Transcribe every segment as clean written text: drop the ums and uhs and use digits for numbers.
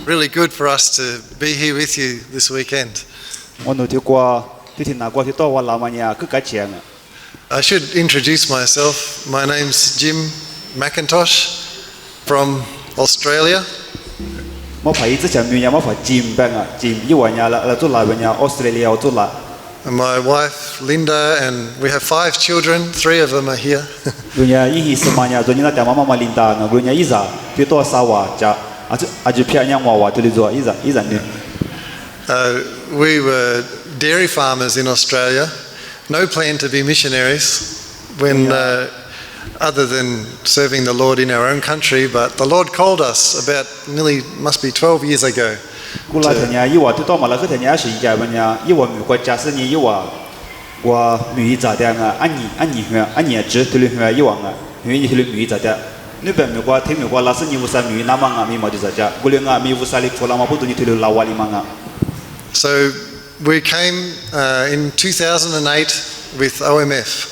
Really good for us to be here with you this weekend. I should introduce myself. My name's Jim McIntosh from Australia. And my wife Linda, and we have 5 children. 3 of them are here. We were dairy farmers in Australia. No plan to be missionaries when other than serving the Lord in our own country, but the Lord called us about must be 12 years ago. So we came in 2008 with OMF.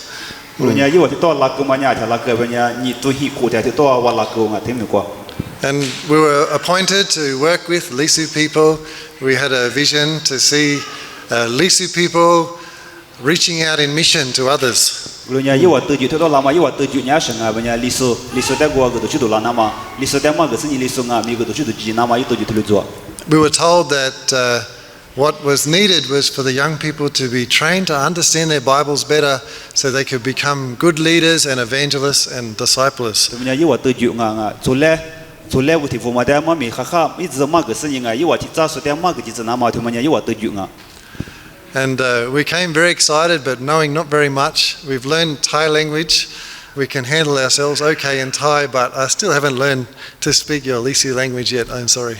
And we were appointed to work with Lisu people. We had a vision to see Lisu people reaching out in mission to others. We were told that what was needed was for the young people to be trained to understand their Bibles better so they could become good leaders and evangelists and disciples. And we came very excited, but knowing not very much. We've learned Thai language. We can handle ourselves okay in Thai, but I still haven't learned to speak your Lisu language yet. I'm sorry.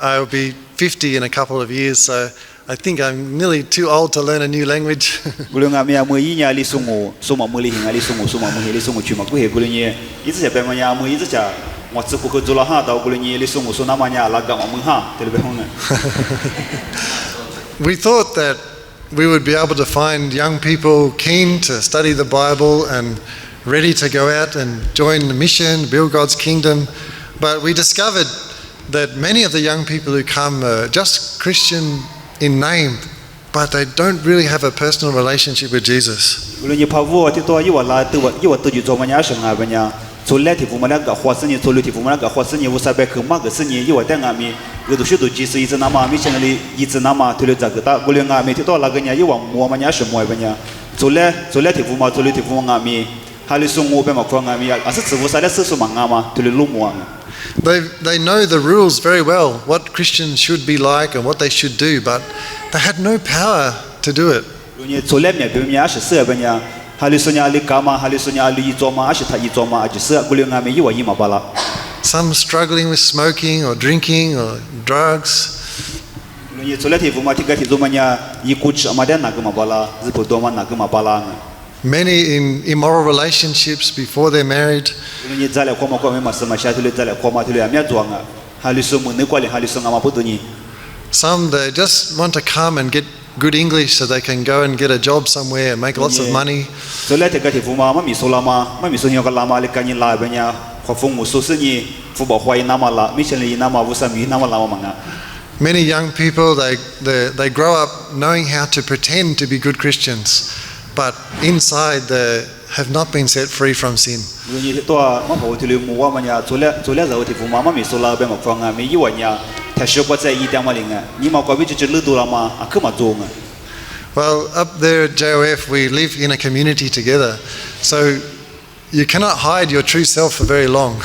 I'll be 50 in a couple of years, so I think I'm nearly too old to learn a new language. We thought that we would be able to find young people keen to study the Bible and ready to go out and join the mission, build God's kingdom. But we discovered that many of the young people who come are just Christian in name, but they don't really have a personal relationship with Jesus. They know the rules very well, what Christians should be like and what they should do, but they had no power to do it. Some struggling with smoking or drinking or drugs. Many in immoral relationships before they're married. Some they just want to come and get good English so they can go and get a job somewhere and make lots of money. Many young people, they grow up knowing how to pretend to be good Christians, but inside they have not been set free from sin. Well, up there at JOF we live in a community together, so you cannot hide your true self for very long.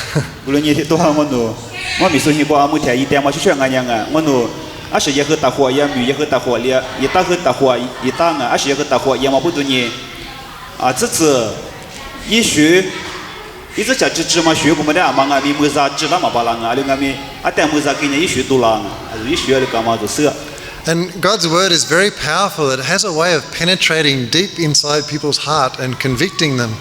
And God's word is very powerful. It has a way of penetrating deep inside people's heart and convicting them.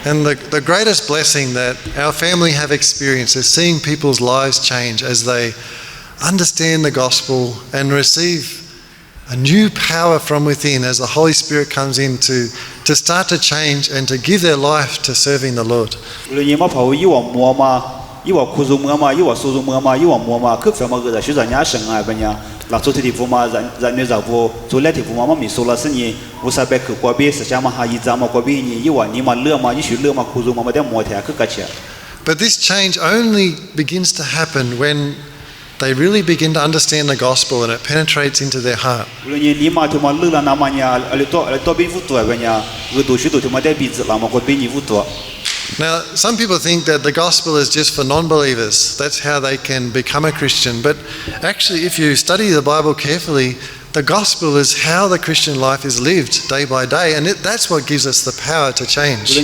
And the greatest blessing that our family have experienced is seeing people's lives change as they understand the gospel and receive a new power from within as the Holy Spirit comes in to start to change and to give their life to serving the Lord. But this change only begins to happen when they really begin to understand the gospel and it penetrates into their heart. Now, some people think that the gospel is just for non-believers. That's how they can become a Christian. But actually, if you study the Bible carefully, the gospel is how the Christian life is lived day by day, and that's what gives us the power to change.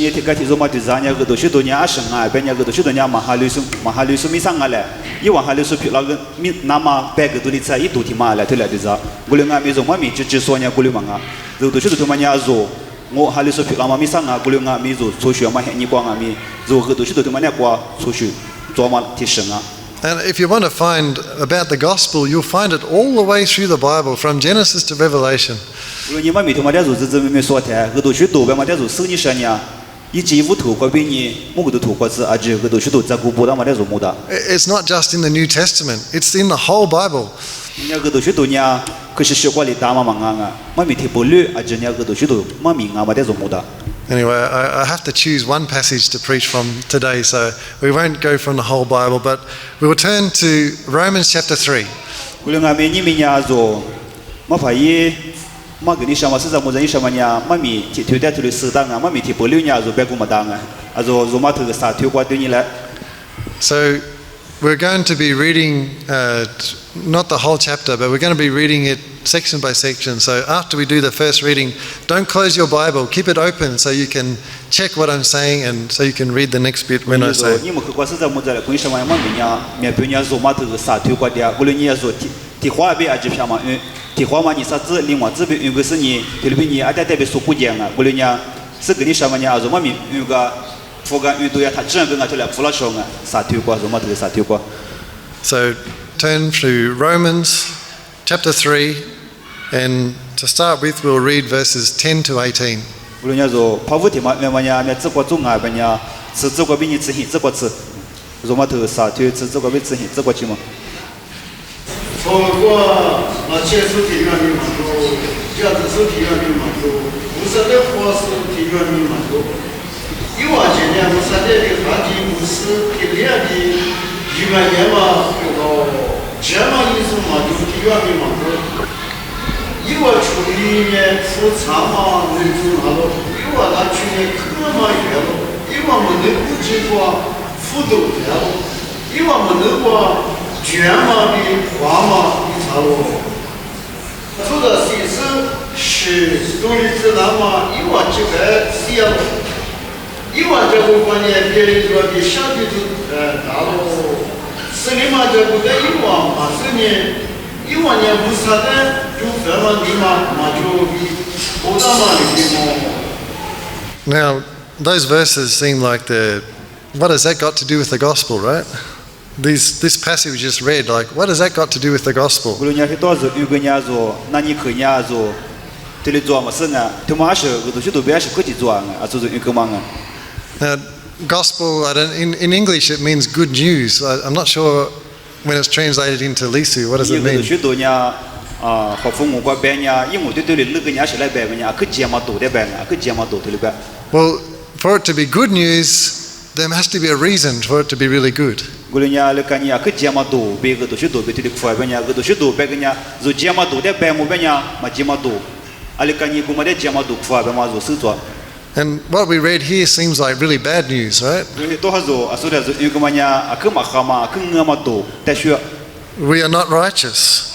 And if you want to find about the gospel, you'll find it all the way through the Bible, from Genesis to Revelation. It's not just in the New Testament, it's in the whole Bible. Anyway, I have to choose one passage to preach from today, so we won't go from the whole Bible, but we will turn to Romans chapter 3. So we're going to be reading not the whole chapter, but we're going to be reading it section by section. So after we do the first reading, don't close your Bible, keep it open so you can check what I'm saying and so you can read the next bit when I say. So turn to Romans chapter 3, and to start with we'll read verses 10 to 18. Now, those verses seem like what has that got to do with the gospel, right? This passage we just read, like, what has that got to do with the gospel? Now, gospel, in English it means good news. I'm not sure when it's translated into Lisu, what does it mean? Well, for it to be good news, there has to be a reason for it to be really good. And what we read here seems like really bad news, right? We are not righteous.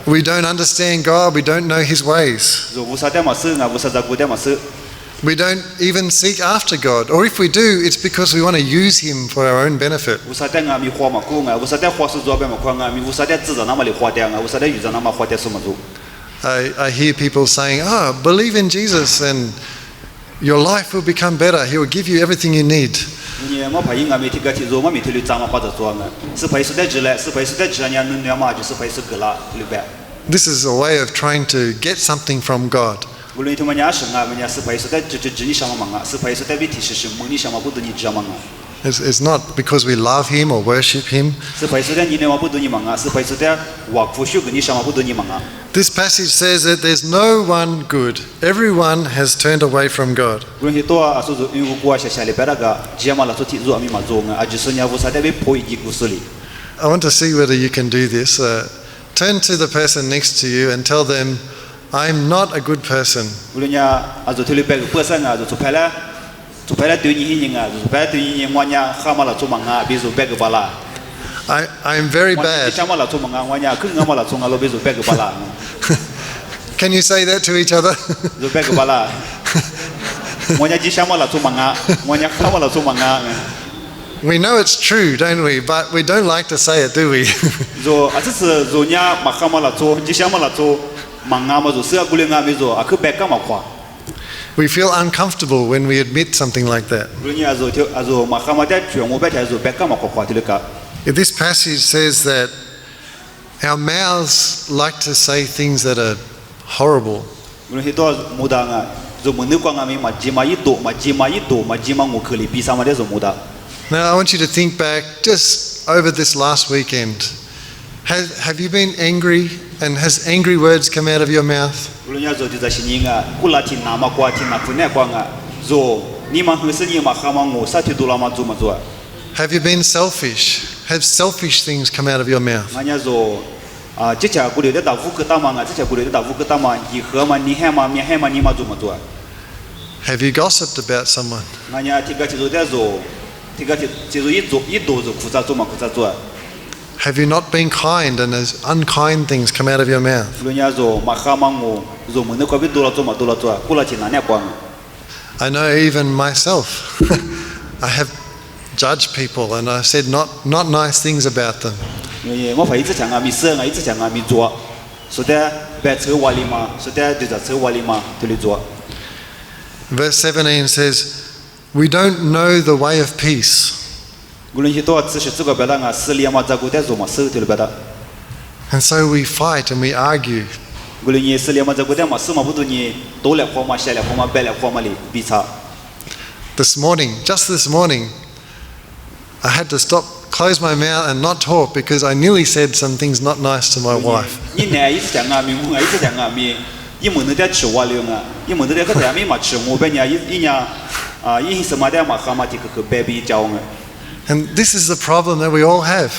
We don't understand God, we don't know His ways. We don't even seek after God. Or if we do, it's because we want to use Him for our own benefit. I hear people saying, believe in Jesus and your life will become better. He will give you everything you need. This is a way of trying to get something from God. It's not because we love Him or worship Him. This passage says that there's no one good. Everyone has turned away from God. I want to see whether you can do this. Turn to the person next to you and tell them, I'm not a good person. I'm very bad. Can you say that to each other? We know it's true, don't we? But we don't like to say it, do we? We feel uncomfortable when we admit something like that. This passage says that our mouths like to say things that are horrible. Now I want you to think back just over this last weekend. Have you been angry, and has angry words come out of your mouth? Have you been selfish? Have selfish things come out of your mouth? Have you gossiped about someone? Have you not been kind, and has unkind things come out of your mouth? I know even myself. I have judged people and I said not nice things about them. Verse 17 says, we don't know the way of peace. And so we fight and we argue. This morning, I had to close my mouth and not talk because I nearly said some things not nice to my wife. And this is the problem that we all have.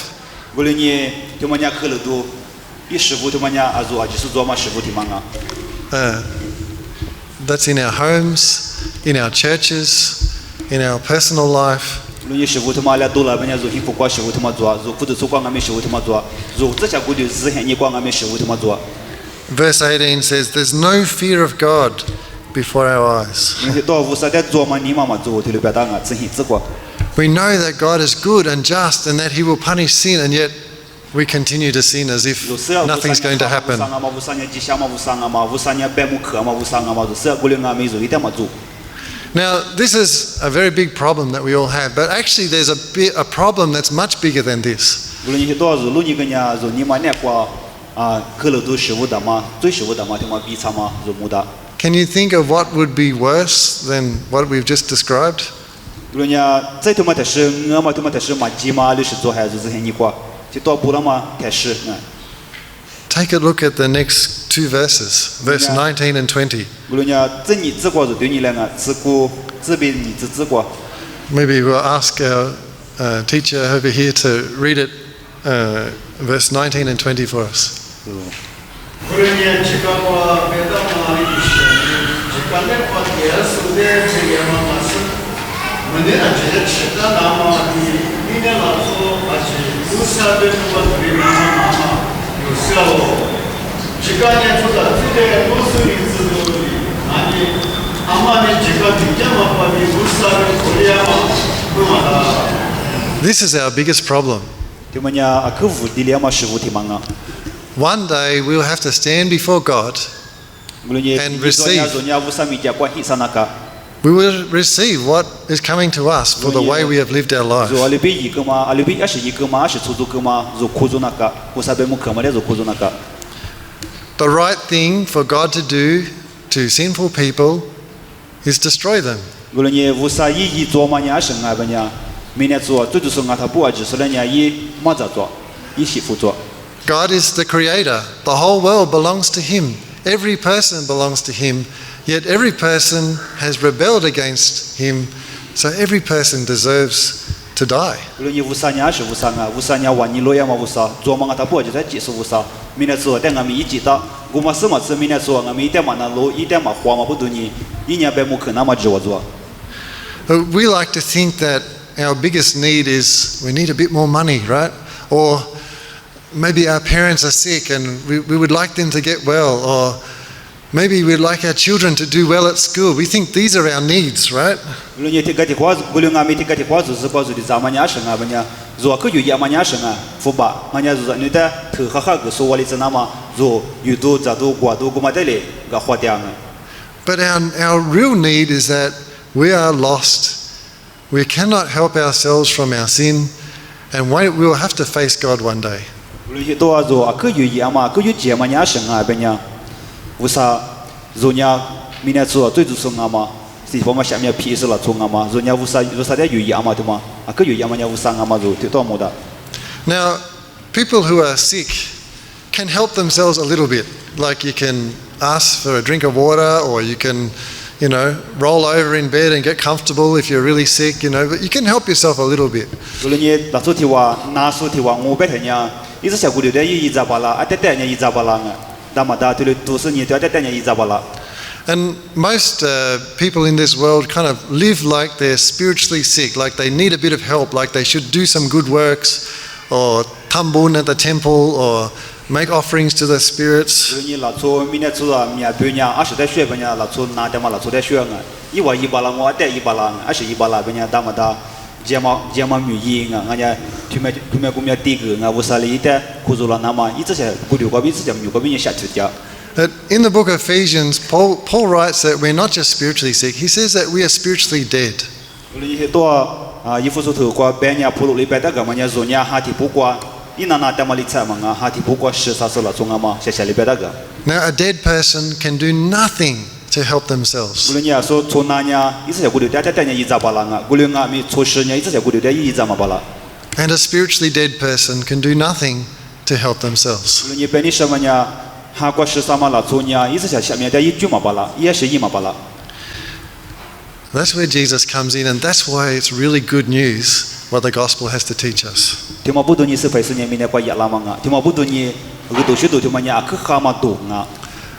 That's in our homes, in our churches, in our personal life. Verse 18 says, there's no fear of God before our eyes. We know that God is good and just and that He will punish sin, and yet we continue to sin as if nothing's going to happen. Now, this is a very big problem that we all have, but actually there's a problem that's much bigger than this. Can you think of what would be worse than what we've just described? Take a look at the next two verses, verse 19 and 20. Maybe we'll ask our teacher over here to read it, verse 19 and 20 for us. This is our biggest problem. One day we'll have to stand before God and receive. We will receive what is coming to us for the way we have lived our lives. The right thing for God to do to sinful people is destroy them. God is the creator. The whole world belongs to Him. Every person belongs to Him. Yet every person has rebelled against Him. So every person deserves to die. We like to think that our biggest need is we need a bit more money, right? Or maybe our parents are sick and we would like them to get well, or maybe we'd like our children to do well at school. We think these are our needs, right? But our real need is that we are lost. We cannot help ourselves from our sin, and we will have to face God one day. Now, people who are sick can help themselves a little bit. Like you can ask for a drink of water, or you can, roll over in bed and get comfortable if you're really sick, but you can help yourself a little bit. And most people in this world kind of live like they're spiritually sick, like they need a bit of help, like they should do some good works, or tambun at the temple, or make offerings to the spirits. In the book of Ephesians, Paul writes that we're not just spiritually sick. He says that we are spiritually dead. Now, a dead person can do nothing to help themselves. And a spiritually dead person can do nothing to help themselves. That's where Jesus comes in, and that's why it's really good news what the gospel has to teach us.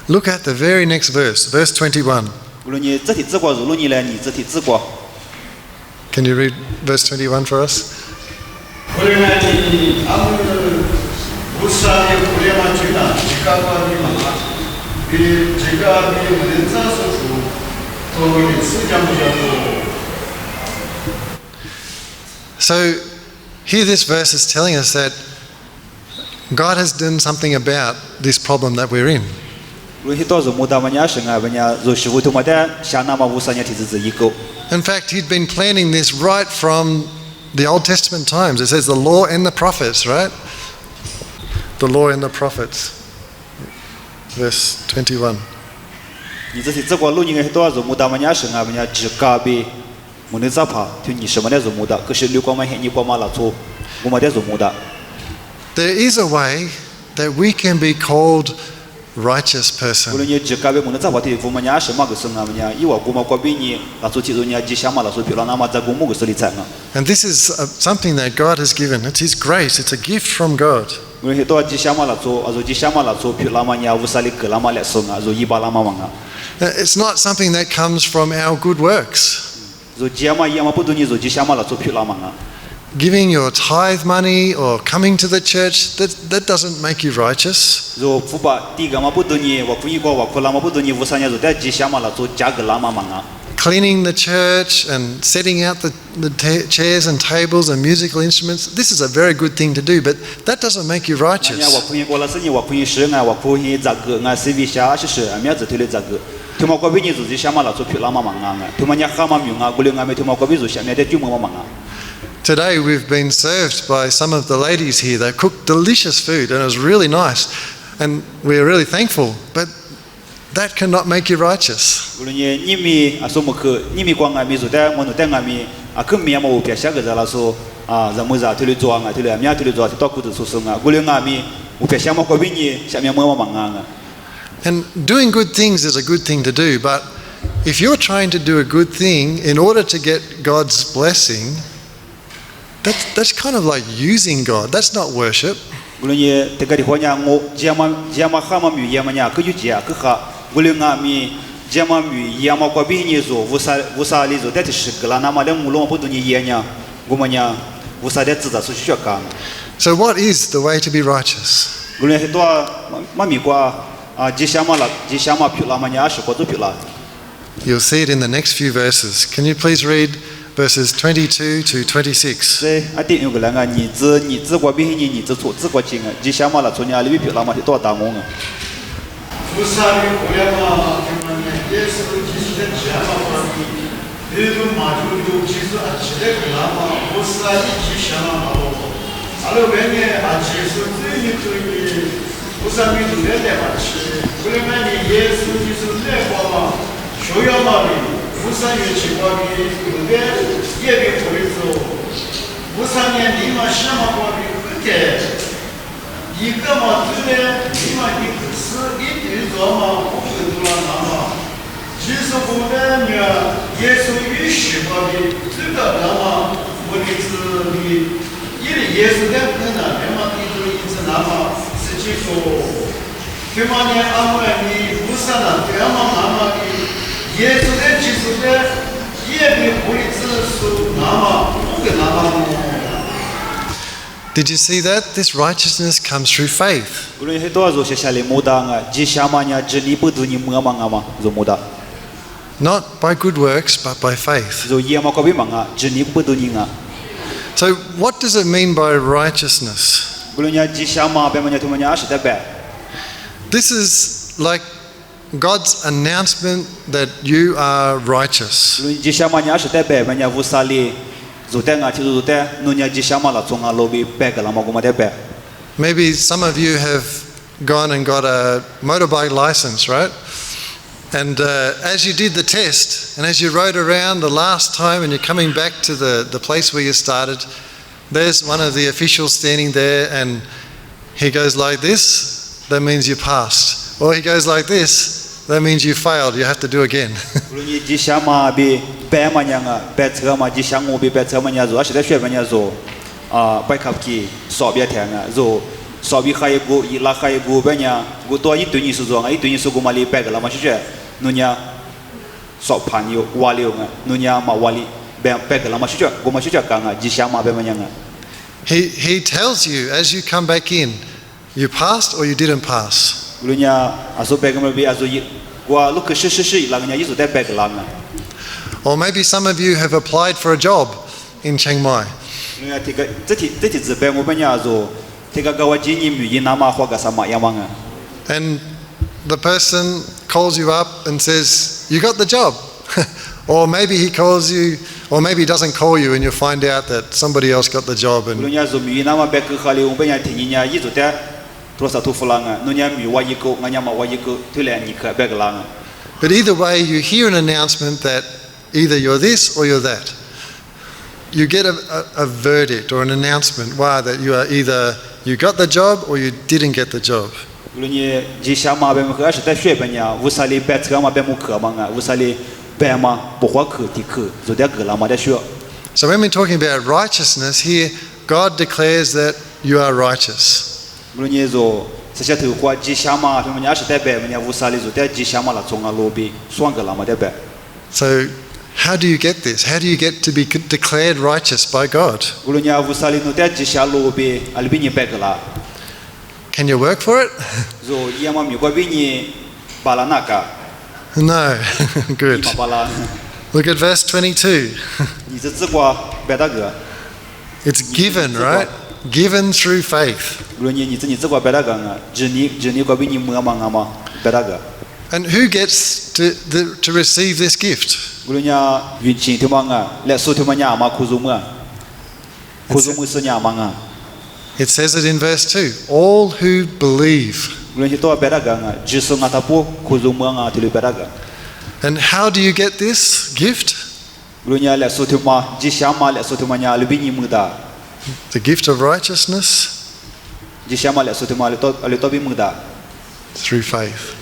Look at the very next verse, verse 21. Can you read verse 21 for us? So here this verse is telling us that God has done something about this problem that we're in. In fact, He'd been planning this right from the Old Testament times. It says the law and the prophets, right? The law and the prophets. Verse 21. There is a way that we can be called righteous person. And this is something that God has given. It's His grace. It's a gift from God. It's not something that comes from our good works. giving your tithe money or coming to the church, that doesn't make you righteous. Cleaning the church and setting out the chairs and tables and musical instruments, this is a very good thing to do, but that doesn't make you righteous. Today we've been served by some of the ladies here. They cooked delicious food and it was really nice and we're really thankful, but that cannot make you righteous. And doing good things is a good thing to do, but if you're trying to do a good thing in order to get God's blessing, that's kind of like using God. That's not worship. So what is the way to be righteous? You'll see it in the next few verses. Can you please read verses 22 to 26? Did you see that? This righteousness comes through faith. Not by good works, but by faith. So what does it mean by righteousness? This is like God's announcement that you are righteous. Maybe some of you have gone and got a motorbike license, right? And as you did the test and as you rode around the last time and you're coming back to the place where you started, there's one of the officials standing there and he goes like this, that means you passed. Or he goes like this, that means you failed, you have to do again. He tells you as you come back in, you passed or you didn't pass. Or maybe some of you have applied for a job in Chiang Mai. And the person calls you up and says, you got the job. Or maybe he calls you, or maybe he doesn't call you and you find out that somebody else got the job. And but either way, you hear an announcement that either you're this or you're that. You get a verdict or an announcement, wow, that you are either you got the job or you didn't get the job. So when we're talking about righteousness here, God declares that you are righteous. So How do you get this? How do you get to be declared righteous by God? Can you work for it? No. Good. Look at verse 22. It's given, right? Given through faith. And who gets to receive this gift? It says it in verse 2. All who believe. And how do you get this gift? The gift of righteousness? Through faith.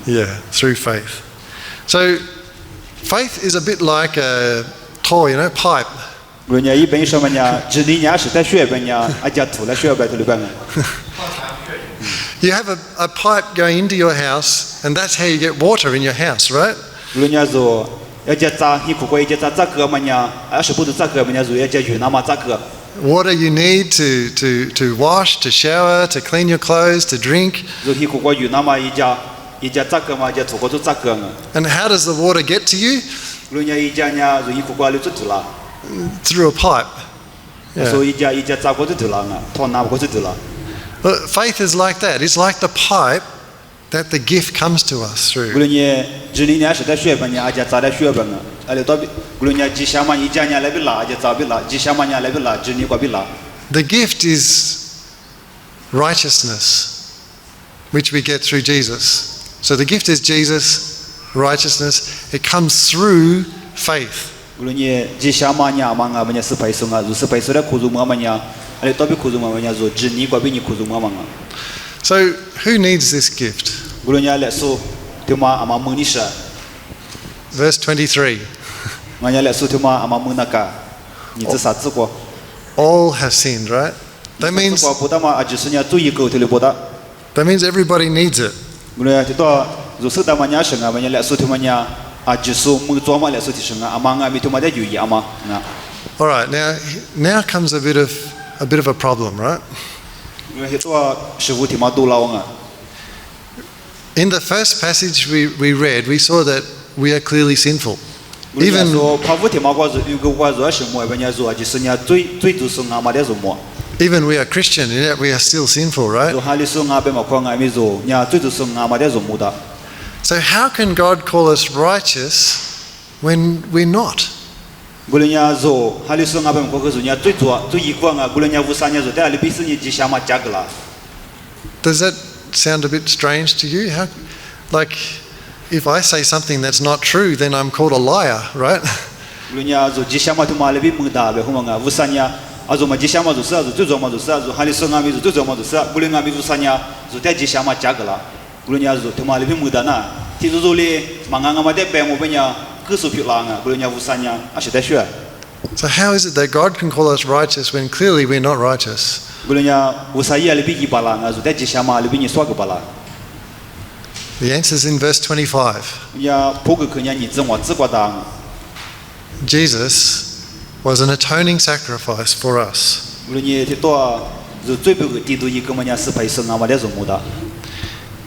Yeah, through faith. So, faith is a bit like a toy, pipe. You have a pipe going into your house, and that's how you get water in your house, right? Water you need to wash, to shower, to clean your clothes, to drink. And how does the water get to you? Through a pipe. Well, faith is like that. It's like the pipe that the gift comes to us through. The gift is righteousness, which we get through Jesus. So the gift is Jesus, righteousness. It comes through faith. So who needs this gift? Verse 23. All have sinned, right? That means everybody needs it. All right, now comes a bit of a problem, right? In the first passage we read, we saw that we are clearly sinful. Even we are Christian, and yet we are still sinful, right? So how can God call us righteous when we're not? Does that sound a bit strange to you? If I say something that's not true, then I'm called a liar, right? So how is it that God can call us righteous when clearly we're not righteous? The answer is in verse 25. Jesus was an atoning sacrifice for us.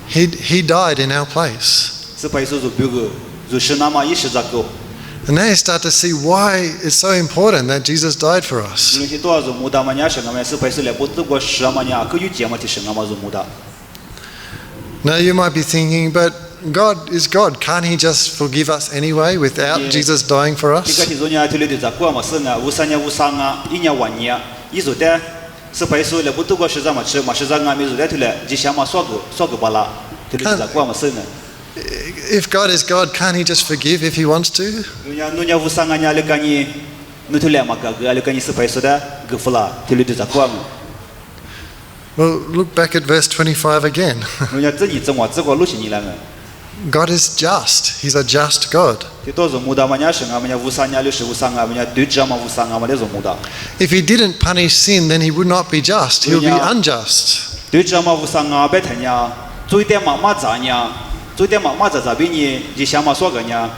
He died in our place. And now you start to see why it's so important that Jesus died for us. Now you might be thinking, but God is God. Can't He just forgive us anyway without Jesus dying for us? If God is God, can't He just forgive if He wants to? Well, look back at verse 25 again. God is just. He's a just God. If He didn't punish sin, then He would not be just. He'll be unjust. 昨天嘛马在边呢，就想嘛说个呢，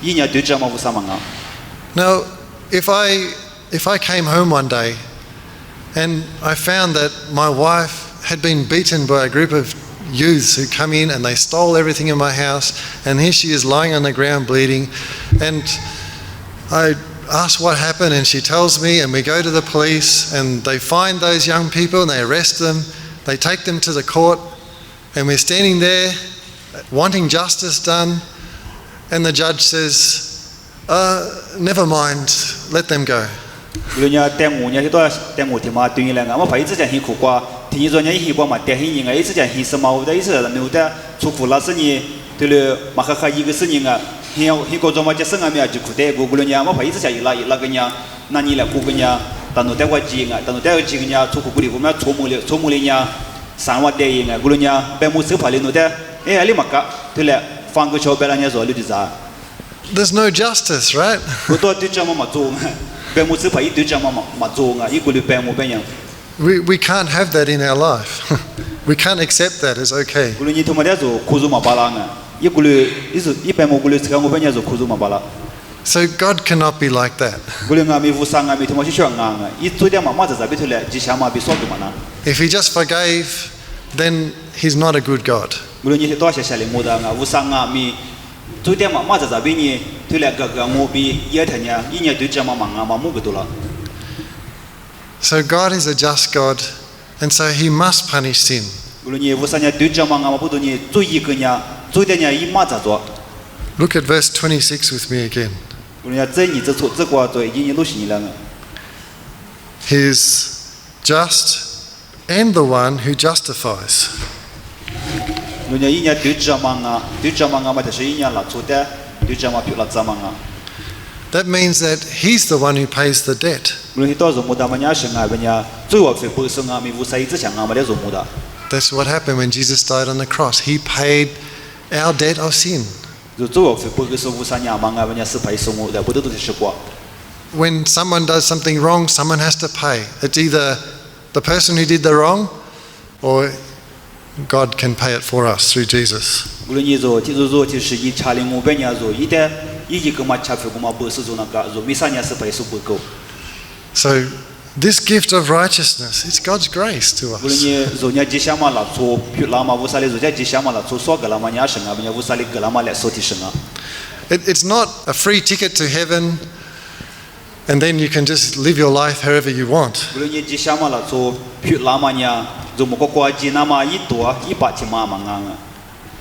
一年对这嘛无啥嘛啊。Now, if I came home one day and I found that my wife had been beaten by a group of youths who come in and they stole everything in my house, and here she is lying on the ground bleeding, and I ask what happened and she tells me, and we go to the police and they find those young people and they arrest them, they take them to the court, and we're standing there wanting justice done, and the judge says, never mind, let them go. 有人带我呢，多带我听嘛，对你来讲，我怕一直讲很苦瓜，听你说呢，一把嘛带很人啊，一直讲很什么，我的意思是，没有的出苦了是呢，对了，马哈哈一个是人啊，很高中嘛，这生啊没有就苦带过，过了呢，我怕一直讲一拉个呢，那你来过个呢，但侬带过几个，但侬带过几个呢，出苦过的，我们出木的呢，3万带一个，过了呢，白木手帕的侬带，哎，你嘛个，对了，放个小白了呢，说你的啥？ There's no justice, right? 我多对这么嘛做。 We can't have that in our life. We can't accept that as okay. So God cannot be like that. If He just forgave, then He's not a good God. So God is a just God, and so He must punish sin. Look at verse 26 with me again. He is just and the one who justifies. That means that He's the one who pays the debt. That's what happened when Jesus died on the cross. He paid our debt of sin. When someone does something wrong, someone has to pay. It's either the person who did the wrong, or God can pay it for us through Jesus. So this gift of righteousness, it's God's grace to us. It's not a free ticket to heaven and then you can just live your life however you want.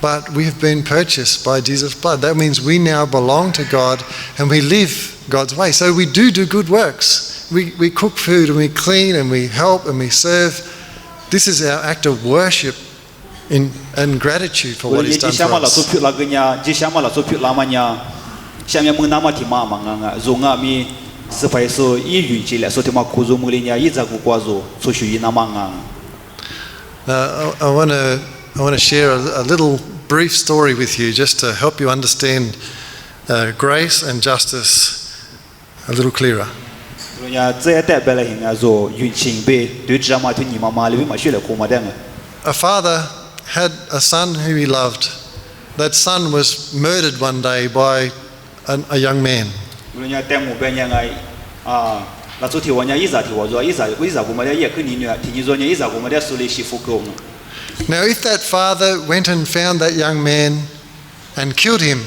But we have been purchased by Jesus' blood. That means we now belong to God and we live God's way. So we do good works. We cook food and we clean and we help and we serve. This is our act of worship and gratitude for what He's done for us. I want to share a little brief story with you just to help you understand grace and justice a little clearer. A father had a son who he loved. That son was murdered one day by a young man. Now, if that father went and found that young man and killed him,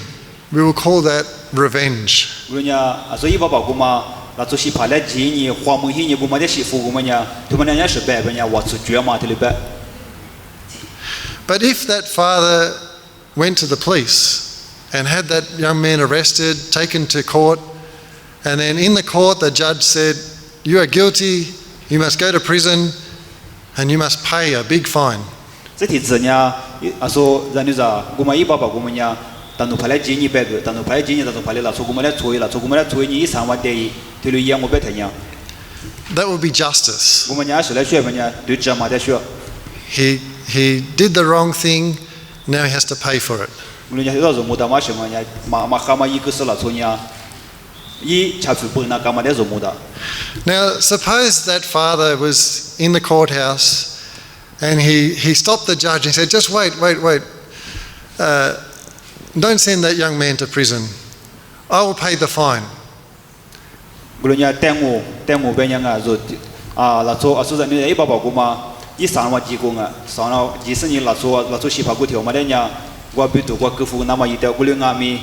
we will call that revenge. But if that father went to the police and had that young man arrested, taken to court, and then in the court the judge said, "You are guilty, you must go to prison, and you must pay a big fine." That would be justice. He did the wrong thing, now he has to pay for it. Now suppose that father was in the courthouse and he stopped the judge and said, "Just wait. don't send that young man to prison. I will pay the fine. 古人家带我别人啊，说那做说在你一把把过嘛，一上了几公啊，上了20年那做西帕古条嘛的人，我比如我哥夫那么一条古人阿米，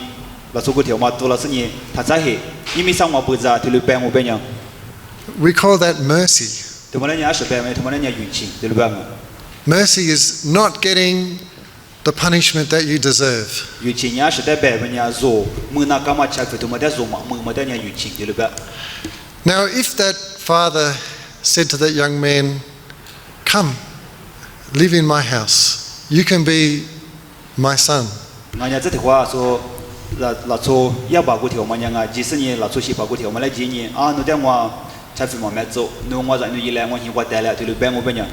那做古条嘛多了10年，他再黑，因为上我不在，就白我别人。 We call that mercy. 他们人家是白没，他们人家运气，对吧？Mercy is not getting the punishment that you deserve. 运气人家是在白人家做，没那干嘛吃亏，他们在做嘛，没得人家运气，对吧？ Now, if that father said to that young man, "Come, live in my house. You can be my son." 人家这句话说，那做也把古条嘛，人家20年那做西把古条嘛来几年啊，你带我才飞嘛没走，你我在你一来我先我带来，对白我别人。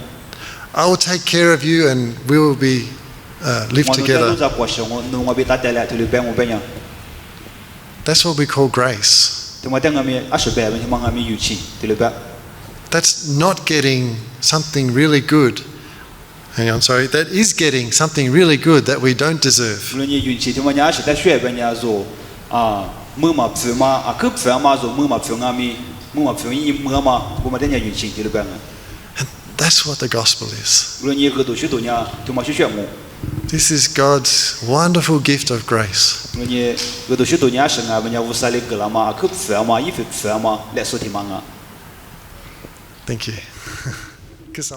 I will take care of you, and we will be live together. That's what we call grace. That's not getting something really good. Hang on, sorry. That is getting something really good that we don't deserve. And that's what the gospel is. This is God's wonderful gift of grace. Thank you. Because